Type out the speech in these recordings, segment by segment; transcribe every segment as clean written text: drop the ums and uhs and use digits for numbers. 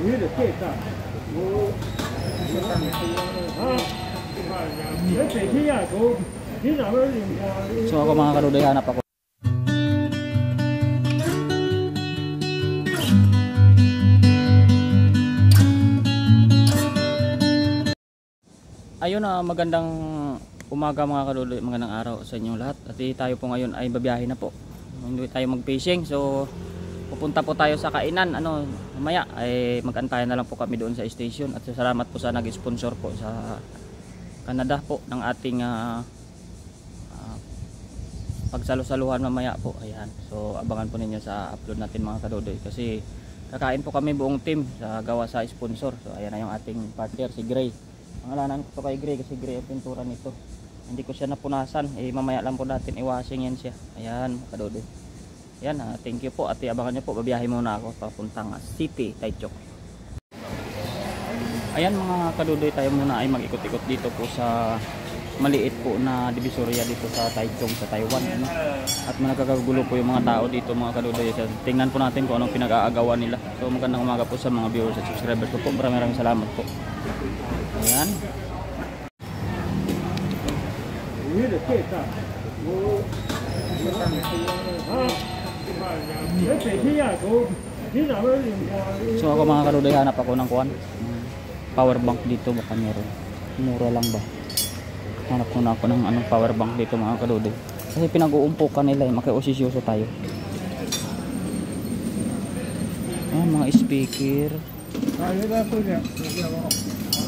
So ako mga kadudoy, hanap ako. Ayun, magandang umaga mga kadudoy, magandang araw sa inyong lahat. At tayo po ngayon ay babiyahe na po. Hindi tayo mag-fishing, so pupunta po tayo sa kainan. Mamaya ay mag-antayan na lang po kami doon sa station. At salamat po sa nag-sponsor po sa Canada po ng ating pagsalo-saluhan mamaya po. Ayan, so abangan po ninyo sa upload natin mga kadudoy, kasi kakain po kami buong team sa gawa sa sponsor. So ayan na yung ating partner, si Gray. Pangalanan ko kay Gray kasi Gray ang pintura nito. Hindi ko siya napunasan, mamaya lang po natin i-washing yan siya. Ayan mga kadudoy. Ayan, thank you po at abangan nyo po. Babiyahe muna ako papuntang City, Taichung. Ayan mga kadudoy, tayo muna ay mag-ikot-ikot dito po sa maliit po na divisoria dito sa Taichung sa Taiwan. At nagkakagulo po yung mga tao dito mga kadudoy. Tingnan po natin kung anong pinag-aagawan nila. So magandang umaga po sa mga viewers at subscribers ko po. Maraming salamat po. Ayan. So ako mga kadudoy, hanap ako ng kuwan, power bank dito, baka meron. Mura lang ba? Hanap ko na ako ng anong power bank dito mga kadudoy. Kasi pinag-uumpukan nila, makiusisyoso tayo. Ayan, mga speaker.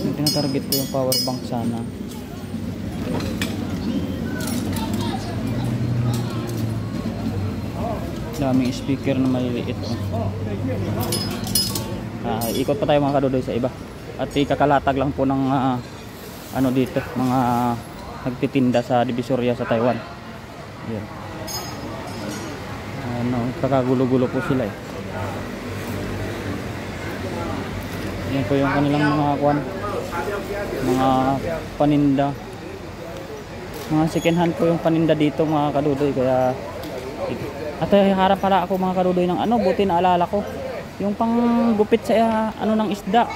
Tinatarget ko yung power bank sana. Daming speaker na maliliit. Ikot pa tayo mga kadudoy sa iba. At ikakalatag lang po ng ano dito, mga nagtitinda sa Divisoria sa Taiwan. Ayan. Kakagulo-gulo po sila eh. Yan po yung kanilang mga kwan, mga paninda. Mga second hand po yung paninda dito mga kadudoy. Kaya at harap pala ako mga kadudoy ng buti na alala ko yung panggupit sa ng isda,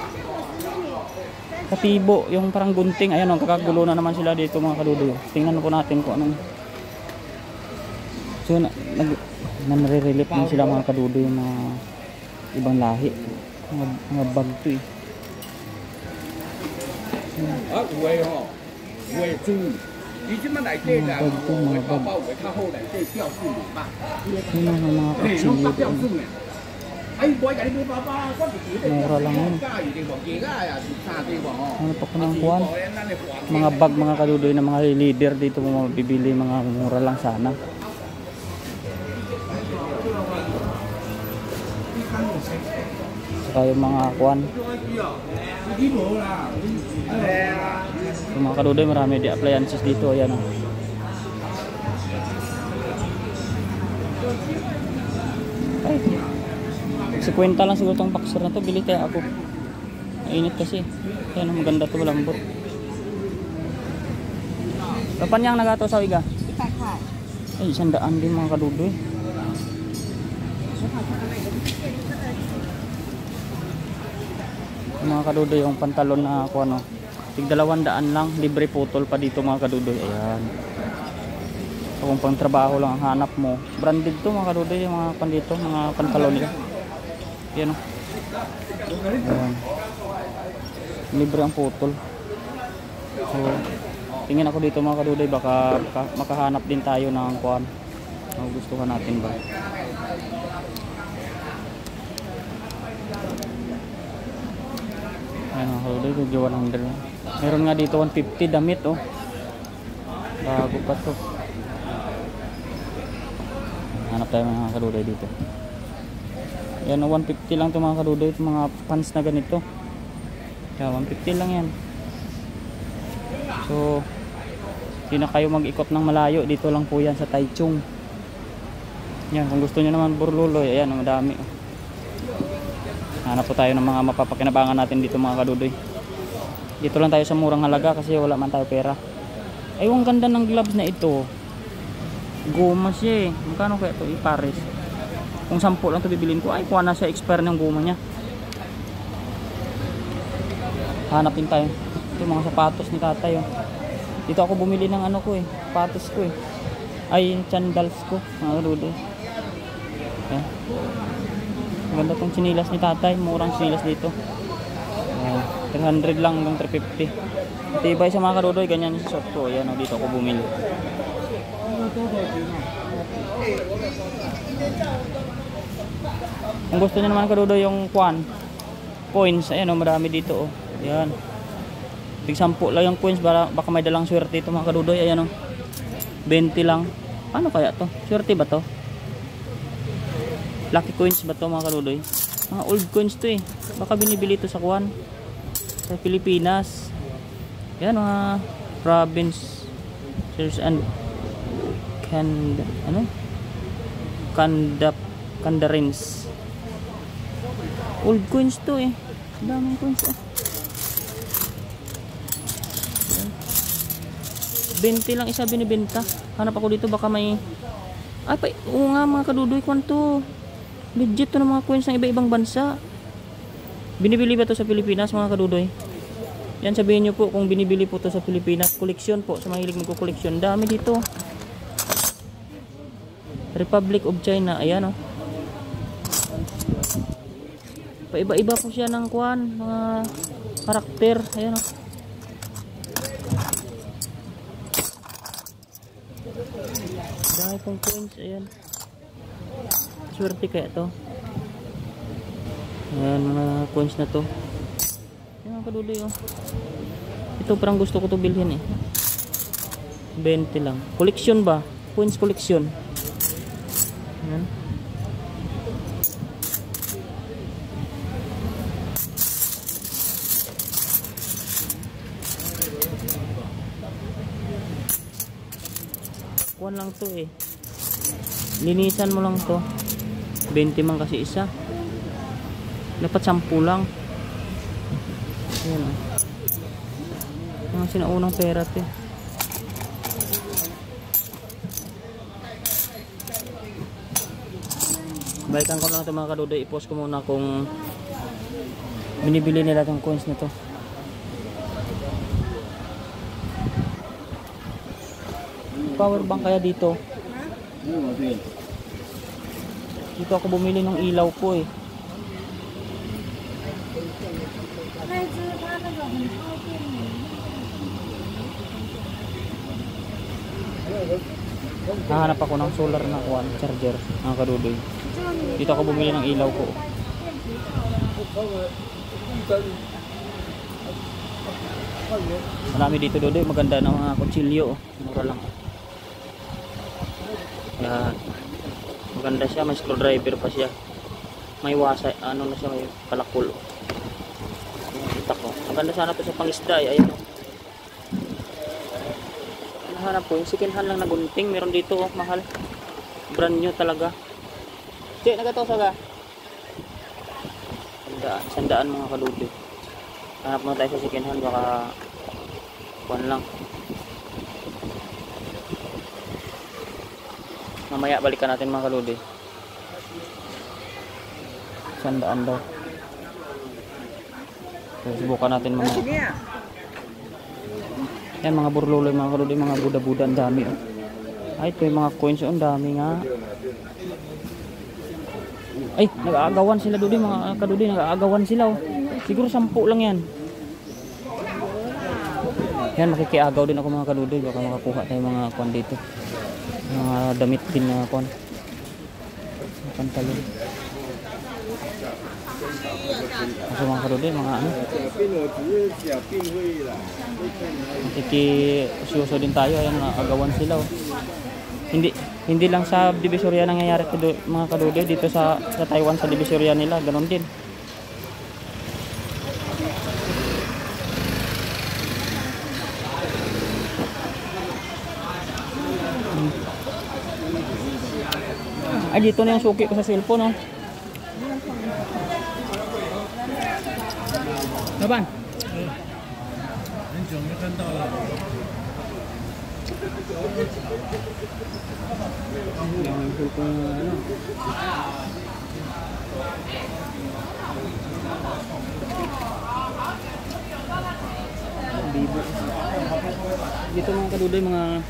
katibo, yung parang gunting. Ayan, kakagulo na naman sila dito mga kadudoy. Tingnan po natin kung anong, so nare-relief din sila mga kadudoy yung mga ibang lahi, mga bag to eh. Yun ang mga kutsilyo. Mura lang yun. Ano pa ko ng kuwan? Mga bag mga kadudoy na mga leader dito mo mabibili, mga mura lang sana. Saka yung mga kuwan, yung mga kadudoy, marami di appliances dito. Ayan ay, 50 lang siguro itong boxer na to. Bili tayo ako, mainit kasi. Ayan, maganda to, lambot. Kapan yang nagato sa wiga? Ay, 100 din mga kadudoy. Mga kadudoy, yung pantalon na ako tig 200 lang, libre putol pa dito mga kadudoy. Ayan, so, kung pang trabaho lang ang hanap mo, branded to mga kadudoy, yung mga pandito, mga pantalon nila. Ayan, ayan, libre ang putol. So tingin ako dito mga kadudoy, baka makahanap din tayo ng kuwan na gustuhan natin ba. Ayan mga kadudoy, 100. Meron nga dito 150 damit bago pa to. Hanap tayo mga kadudoy dito. Ayan, 150 lang to mga kadudoy, mga pants na ganito. Kaya 150 lang yan. So hindi na kayo mag-ikot ng malayo, dito lang po yan sa Taichung. Yan, kung gusto nyo naman burluloy, ayan, madami. Hanap po tayo ng mga mapapakinabangan natin dito mga kadudoy. Dito lang tayo sa murang halaga kasi wala man tayo pera. Ay, ang ganda ng gloves na ito. Goma siya eh. Magkano kaya ito? Pares. Kung 10 lang ito bibilin ko, ay kuha na siya, expire ng goma niya. Hanap din tayo. Ito mga sapatos ni tatay. Oh. Dito ako bumili ng ano ko eh. Sapatos ko eh. Ay, sandals ko. Mga kadudoy. Ayan. Maganda tong sinilas ni tatay. Murang sinilas dito. 300 lang hanggang 350. Tibay sa mga kadudoy. Ganyan yung short ko. Ayan, oh, dito ako bumili. Kung gusto niyo naman kadudoy yung coins. Ayan, oh, marami dito. Oh. Ayan. Tig 10 lang yung coins. Baka may dalang swerte ito mga kadudoy. Ayan, oh. 20 lang. Ano kaya to? Swerte ba to? Lucky coins ba to mga kadudoy? Mga old coins to eh. Baka binibili ito sa sa Pilipinas. Yan mga province search and Kandarins. Old coins to eh. Daming coins ah. 20 lang isa binibenta. Hanap ako dito baka may oo nga mga kadudoy, kwanto legit to ng mga coins ng iba-ibang bansa. Binibili ba to sa Pilipinas mga kadudoy? Yan, sabihin nyo po kung binibili po to sa Pilipinas. Koleksyon po, sa mahilig magko-koleksyon. Dami dito. Republic of China. Ayan oh. Paiba-iba po siya ng mga karakter. Ayan oh. Dahil pong coins. Ayan. Swerte kaya to. Ayan mga coins na to. Ayan mga kaduloy oh. Ito parang gusto ko to bilhin eh. 20 lang. Koleksyon ba? Coins koleksyon. Ayan. Kuwan lang to eh. Linisan mo lang to. 20 man kasi isa. Dapat 10 lang. Ayan oh. Mga sinaunang pera to eh. Balikan ko lang ito mga kadudoy. I-post ko muna kung binibili nila itong coins na to. Power bank kaya dito. Dito ako bumili ng ilaw ko eh. Nahanap ako ng solar na charger mga kadudoy. Dito ako bumili ng ilaw ko. Marami dito dudoy. Maganda na mga kutsilyo. Mura lang. Yan. Maganda siya. May screwdriver pa siya. May wasa. Ano na siya. May palakul. Kita ko. Maganda sana to sa pangisda. Ayan. Nahanap ko. Yung second hand lang na gunting. Meron dito. Oh, mahal. Brand new talaga. Cik, nagatosa ka? Sandaan mga kalubi. Hanap mo tayo sa second hand. Baka kuwan lang. Mamaya balikan natin mga kaludi. Sandaan daw. So, subukan natin mga yan, mga burluloy mga kaludi. Mga buda-buda. Ang dami oh. Ay, ito yung mga coins oh. Ang dami nga. Ay, nag-aagawan sila dudi mga kadudi. Nag-aagawan sila oh. Siguro 10 lang yan. Yan, makikiagaw din ako mga kadudi. Baka makakuha tayo mga kuwan dito. Mga damit din na kuwan. Pantalon. Kasi mga kadudi, mga ano. Makikisuso din tayo. Ayan, agawan sila oh. Hindi lang sa Divisoria nangyayari mga kadudi. Dito sa Taiwan sa Divisoria nila. Ganon din. Ay, dito na yung suki ko sa cellphone, oh. Laban? Yung cellphone na ano. Dito mga kadudoy, mga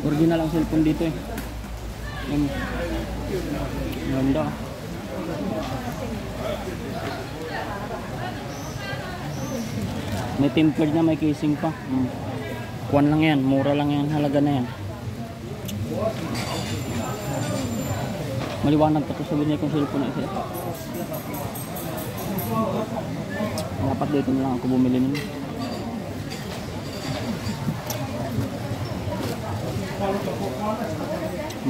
original ang cellphone dito eh. Yung ganda. May tempered na, may casing pa. Kuwan lang yan, mura lang yan, halaga na yan. Maliwanag pa ito, sabi niya kung cellphone na isa. Dapat dito na lang ako bumili nun.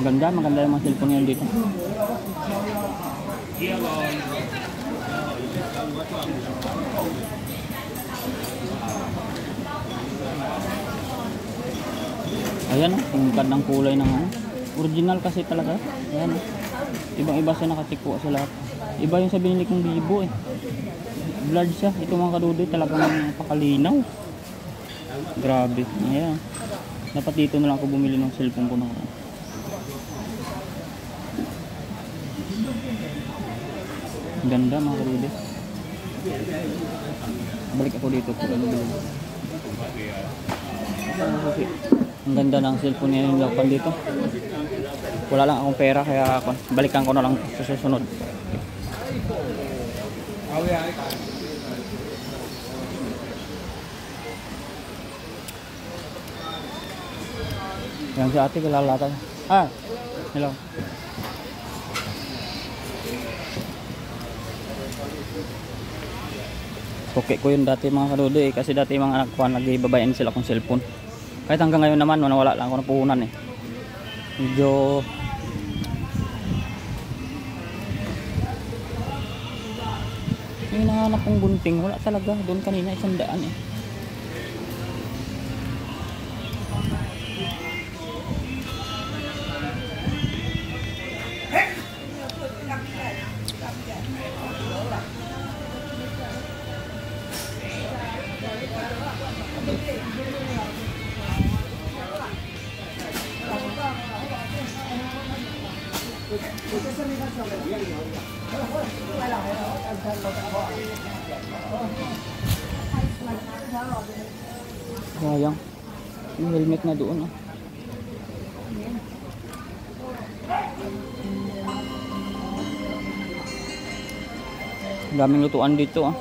Maganda yung mga cellphone yan dito. Ayan, yung gandang kulay ng ano. Original kasi talaga. Ayan. Ibang-iba siya, nakatikwa sa lahat. Iba yung sa binili kong Vivo eh. Blurred siya. Ito mga kadudoy, talagang pakalinaw. Grabe. Ayan. Dapat dito na lang ako bumili ng cellphone ko na. Ganda mga kadudoy. Balik ako dito kung ano bilhin. Ang ganda ng cellphone niya yung lapan dito. Wala lang akong pera kaya balikan ko na lang sa susunod. Yang si ate kilala tayo. Ah, hello. Okay ko yun dati mga kadudoy kasi dati mga anak ko nagbabayan sila kung cellphone. Kahit hanggang ngayon naman wala lang ako ng puhunan eh. Medyo yung hinahanap kong gunting wala talaga. Doon kanina 100 eh. Sayang. Yung helmet na doon oh. Daming lutuan dito ah.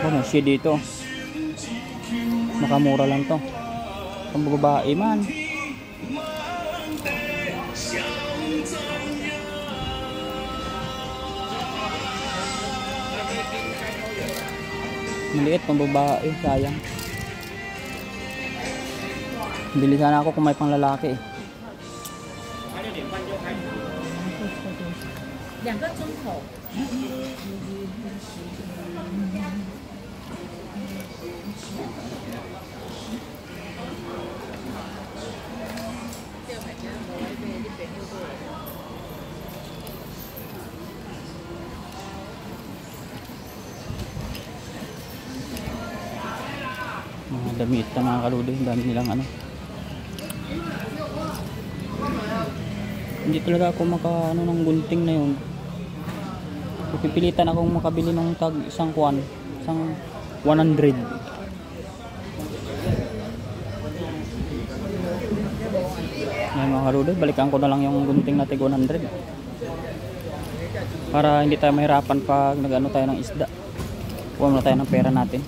Oh, may shade dito. Makamura lang to. Pang babae man. Maliit pang babae, sayang. Bili sana ako kung may pang lalaki eh. 2个钟头。Mga damit na mga kaludoy, dami nilang ano. Hindi talaga ako maka ano ng gunting na yun. Pipilitan akong makabili ng tag isang 100. Ngayon mga kaludoy, balikan ko na lang yung gunting na tig 100. Para hindi tayo mahirapan pag nag-ano tayo ng isda. Kuha muna tayo ng pera natin.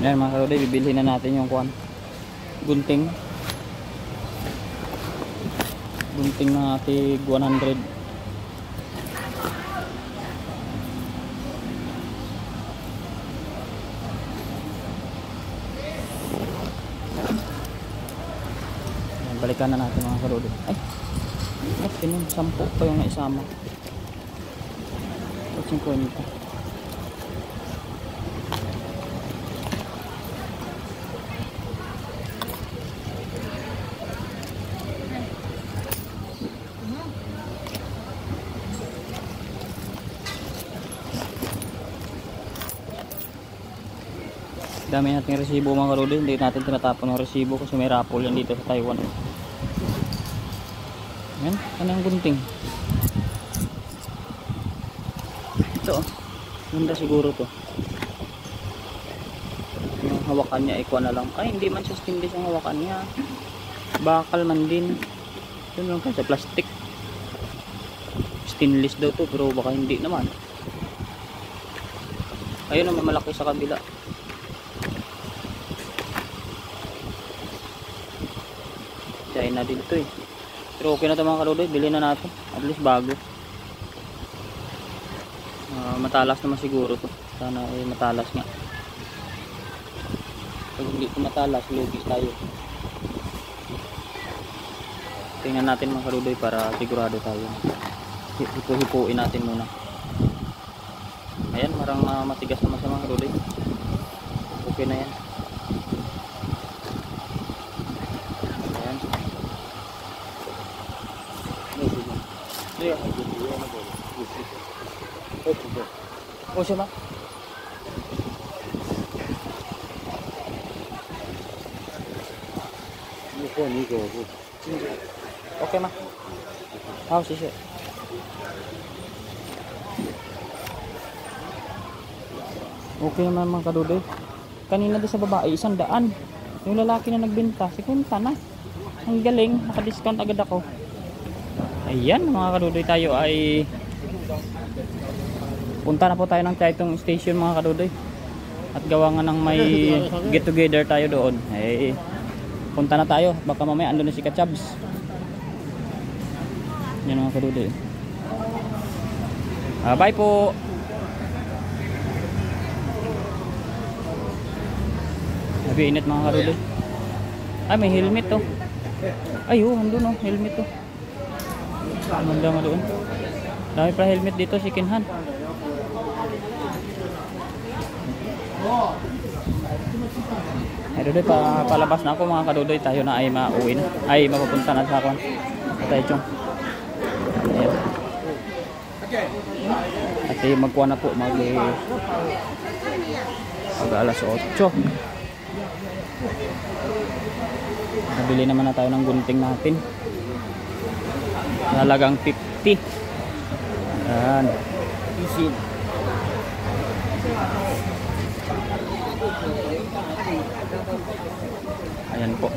Yan mga kaludoy, bibilhin na natin yung gunting na tig 100. Balikan na natin mga kaludoy. Ay, bakit yun? 10 pa yung naisama. 50. Dami nating resibo mga karudoy. Hindi natin tinatapon ng resibo kasi may raffle yan dito sa Taiwan. Yan, ano ang gunting? Ito oh. Ganda siguro to. Yung hawakan niya, ikuha na lang. Ay, hindi man siya stainless ang hawakan niya. Bakal man din. Yun lang kasi plastic. Stainless daw to, pero baka hindi naman. Ayun naman malaki sa kabila. China din to eh. Pero okay na ito mga kaludoy, bilhin na natin. At least bago. Matalas naman siguro to. Sana ay matalas nga. Pag hindi ito matalas, lugis tayo. Tingnan natin mga kaludoy para sigurado tayo. Hipo-hipuin natin muna. Ayan, marang matigas naman sa mga kaludoy. Okay na yan. Ayan. Oh, siya ba? Okay ma. Oh, siya. Okay naman mga kadudoy. Kanina doon sa babae, 100. Yung lalaki na nagbenta, 50 na. Ang galing, naka-discount agad ako. Ayan mga kadudoy, tayo ay punta na po tayo ng Taitung Station mga kadudoy. At gawa nga ng may get together tayo doon. Ay, punta na tayo, baka mamaya andun na si Kachabs. Yan mga kadudoy. Bye po. Sabi init mga kadudoy. Ay, may helmet to. Ay, oh, andun oh, helmet to. Maganda nga doon. Dami pa helmet dito, second hand. Ay, kadudoy, palabas na ako mga kadudoy. Tayo na ay mauwi na. Ay, mapapunta na sa akin. Tayo chong. Ayan. At magkuha na po mag alas 8. Nabili naman na tayo ng gunting natin. Halagang 50. Ayan. Ayan po.